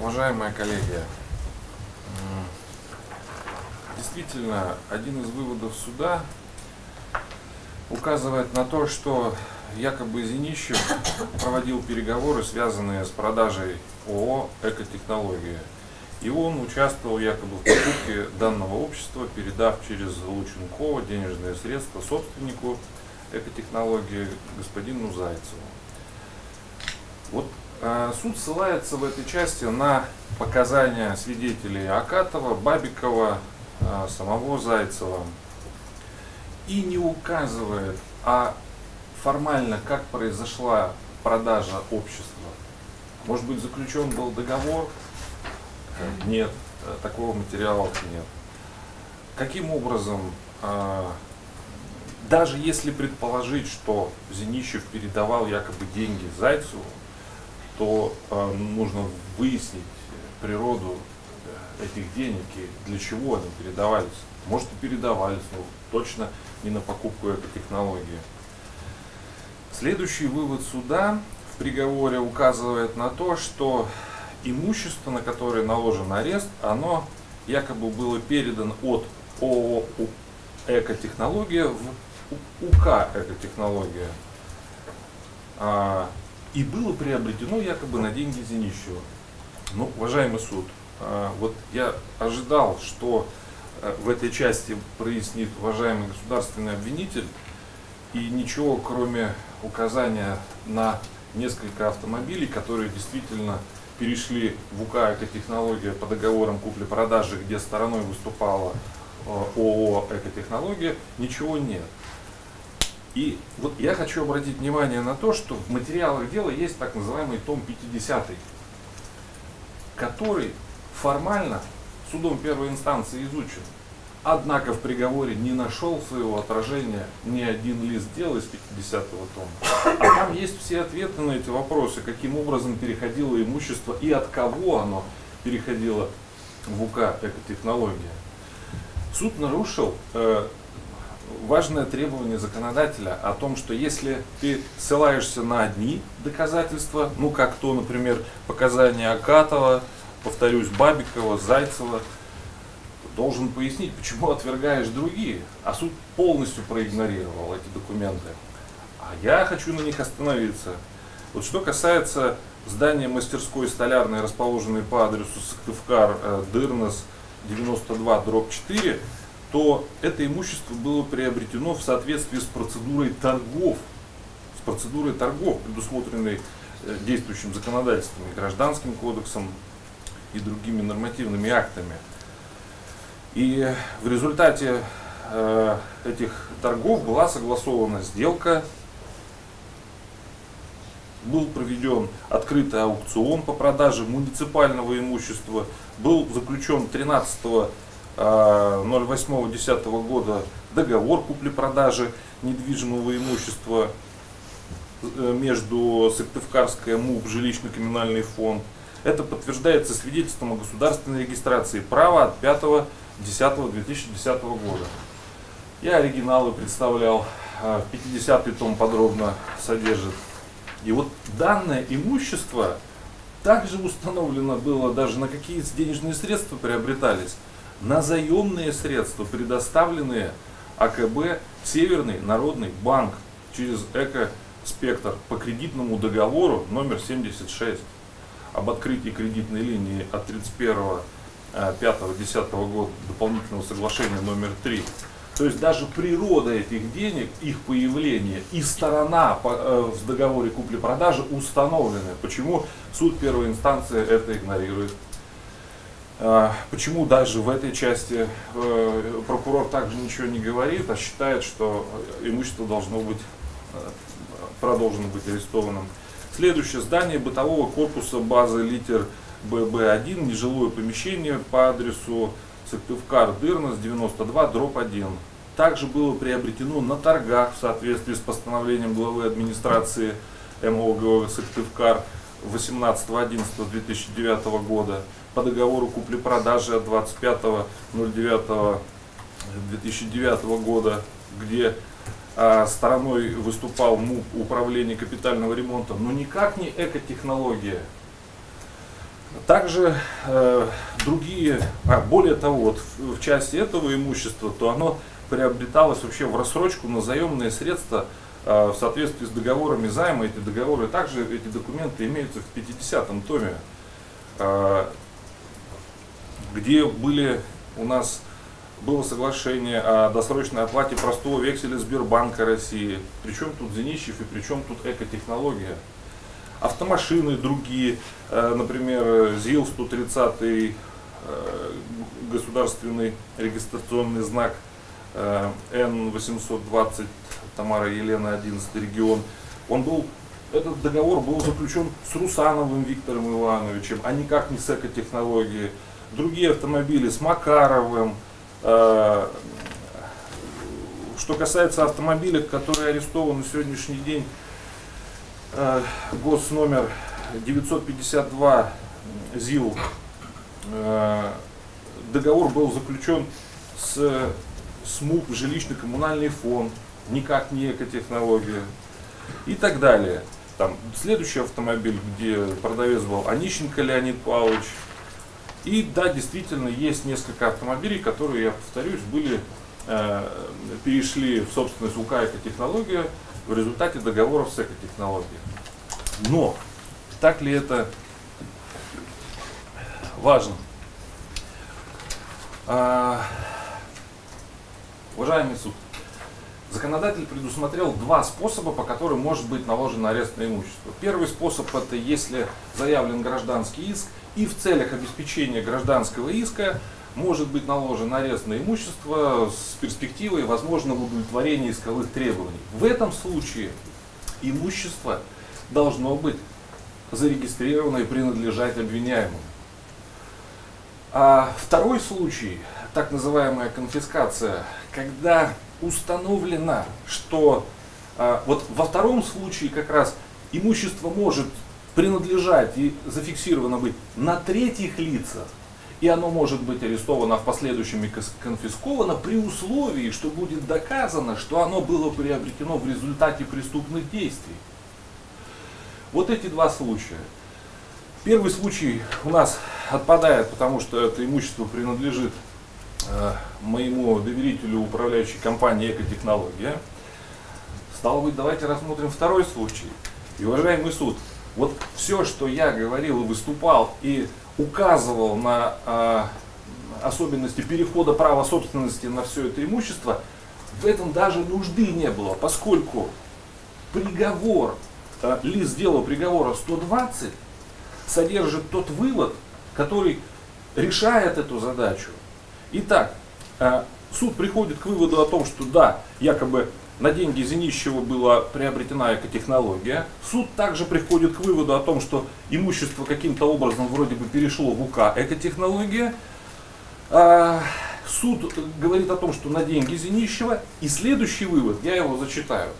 Уважаемые коллеги, действительно, один из выводов суда указывает на то, что якобы Зинищев проводил переговоры, связанные с продажей ООО «Экотехнология». И он участвовал якобы в покупке данного общества, передав через Лученкова денежные средства собственнику «Экотехнологии» господину Зайцеву. Вот суд ссылается в этой части на показания свидетелей Акатова, Бабикова, самого Зайцева и не указывает, формально как произошла продажа общества. Может быть, заключен был договор? Нет, такого материала нет. Каким образом, даже если предположить, что Зинищев передавал якобы деньги Зайцеву, то нужно выяснить природу этих денег и для чего они передавались. Может, и передавались, но точно не на покупку экотехнологии. Следующий вывод суда в приговоре указывает на то, что имущество, на которое наложен арест, оно якобы было передано от ООО «Экотехнология» в УК «Экотехнология». И было приобретено якобы на деньги Зинищева. Ну, уважаемый суд, вот я ожидал, что в этой части прояснит уважаемый государственный обвинитель, и ничего, кроме указания на несколько автомобилей, которые действительно перешли в УК «Экотехнология» по договорам купли-продажи, где стороной выступала ООО «Экотехнология», ничего нет. И вот я хочу обратить внимание на то, что в материалах дела есть так называемый том 50, который формально судом первой инстанции изучен. Однако в приговоре не нашел своего отражения ни один лист дела из 50-го тома. А там есть все ответы на эти вопросы, каким образом переходило имущество и от кого оно переходило в УК «Экотехнология». Суд нарушил важное требование законодателя о том, что если ты ссылаешься на одни доказательства, ну как то, например, показания Акатова, повторюсь, Бабикова, Зайцева, должен пояснить, почему отвергаешь другие. А суд полностью проигнорировал эти документы. А я хочу на них остановиться. Вот что касается здания мастерской столярной, расположенной по адресу Сыктывкар, Дырнос, 92/4, то это имущество было приобретено в соответствии с процедурой торгов, предусмотренной действующим законодательством, Гражданским кодексом и другими нормативными актами. И в результате этих торгов была согласована сделка, был проведен открытый аукцион по продаже муниципального имущества, был заключен 13.08.10 года договор купли-продажи недвижимого имущества между Сыктывкарской МУП «Жилищно-коммунальный фонд». Это подтверждается свидетельством о государственной регистрации права от 5.10.2010 года. Я оригиналы представлял, 50-й том подробно содержит. И вот данное имущество также установлено было, даже на какие денежные средства приобретались. На заемные средства, предоставленные АКБ «Северный народный банк» через «Экоспектр» по кредитному договору номер 76 об открытии кредитной линии от 31.05.10 года, дополнительного соглашения номер 3. То есть даже природа этих денег, их появление и сторона в договоре купли-продажи установлены. Почему суд первой инстанции это игнорирует? Почему даже в этой части прокурор также ничего не говорит, а считает, что имущество продолжено быть арестованным? Следующее: здание бытового корпуса базы литер ББ1, нежилое помещение по адресу Сыктывкар, Дырнос, 92/1. Также было приобретено на торгах в соответствии с постановлением главы администрации МОГ Сыктывкар 18.11.2009 года по договору купли-продажи от 25.09.2009 года, где стороной выступал МУП управление капитального ремонта, но никак не Экотехнология. Также другие, более того, вот в части этого имущества, то оно приобреталось вообще в рассрочку на заемные средства в соответствии с договорами займа. Эти договоры также, эти документы имеются в 50-м томе, где было соглашение о досрочной оплате простого векселя Сбербанка России. Причем тут Зинищев и причем тут экотехнология. Автомашины другие, например, ЗИЛ-130, государственный регистрационный знак Н-820, Тамара Елена, 11 регион. Этот договор был заключен с Русановым Виктором Ивановичем, а никак не с экотехнологией. Другие автомобили с Макаровым. Что касается автомобиля, который арестован на сегодняшний день, госномер 952 ЗИЛ, договор был заключен с СМУП, жилищно-коммунальный фонд, никак не экотехнология и так далее. Там следующий автомобиль, где продавец был Онищенко Леонид Павлович. И да, действительно, есть несколько автомобилей, которые, я повторюсь, перешли в собственность УК «Экотехнология» в результате договоров с экотехнологией. Но так ли это важно? Уважаемый суд, законодатель предусмотрел два способа, по которым может быть наложен арест на имущество. Первый способ — это если заявлен гражданский иск, и в целях обеспечения гражданского иска может быть наложен арест на имущество с перспективой возможного удовлетворения исковых требований. В этом случае имущество должно быть зарегистрировано и принадлежать обвиняемому. А второй случай, так называемая конфискация, когда установлено, что вот во втором случае как раз имущество может принадлежать и зафиксировано быть на третьих лицах, и оно может быть арестовано, а в последующем и конфисковано при условии, что будет доказано, что оно было приобретено в результате преступных действий. Вот эти два случая. Первый случай у нас отпадает, потому что это имущество принадлежит моему доверителю управляющей компании «Экотехнология». Стало быть, давайте рассмотрим второй случай. И, уважаемый суд, вот все, что я говорил и выступал, и указывал на особенности перехода права собственности на все это имущество, в этом даже нужды не было, поскольку приговор, лист дела приговора 120 содержит тот вывод, который решает эту задачу. Итак, суд приходит к выводу о том, что да, якобы на деньги Зинищева была приобретена экотехнология. Суд также приходит к выводу о том, что имущество каким-то образом вроде бы перешло в УК «Экотехнология». Суд говорит о том, что на деньги Зинищева. И следующий вывод, я его зачитаю.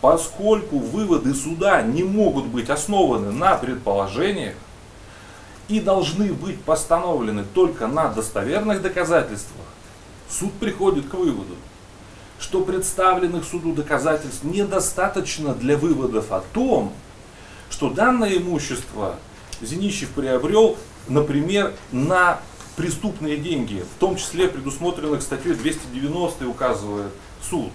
Поскольку выводы суда не могут быть основаны на предположениях и должны быть постановлены только на достоверных доказательствах, суд приходит к выводу, что представленных суду доказательств недостаточно для выводов о том, что данное имущество Зинищев приобрел, например, на преступные деньги, в том числе предусмотренных статьей 290, указывает суд.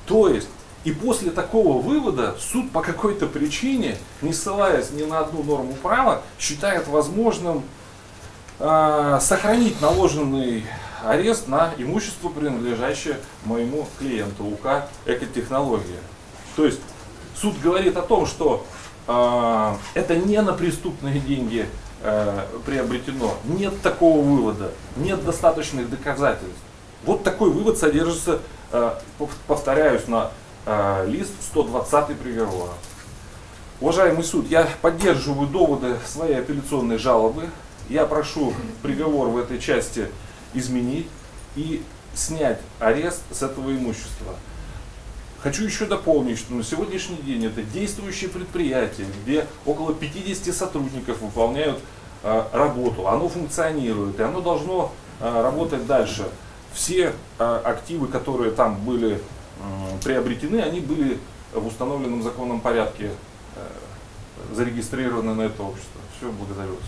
То есть, и после такого вывода суд по какой-то причине, не ссылаясь ни на одну норму права, считает возможным сохранить наложенный арест на имущество, принадлежащее моему клиенту УК «Экотехнология». То есть суд говорит о том, что это не на преступные деньги приобретено. Нет такого вывода, нет достаточных доказательств. Вот такой вывод содержится, повторяюсь, на лист 120 приговора. Уважаемый суд, я поддерживаю доводы своей апелляционной жалобы. Я прошу приговор в этой части изменить и снять арест с этого имущества. Хочу еще дополнить, что на сегодняшний день это действующее предприятие, где около 50 сотрудников выполняют работу. Оно функционирует, и оно должно работать дальше. Все активы, которые там были приобретены, они были в установленном законном порядке зарегистрированы на это общество. Все, благодарю вас.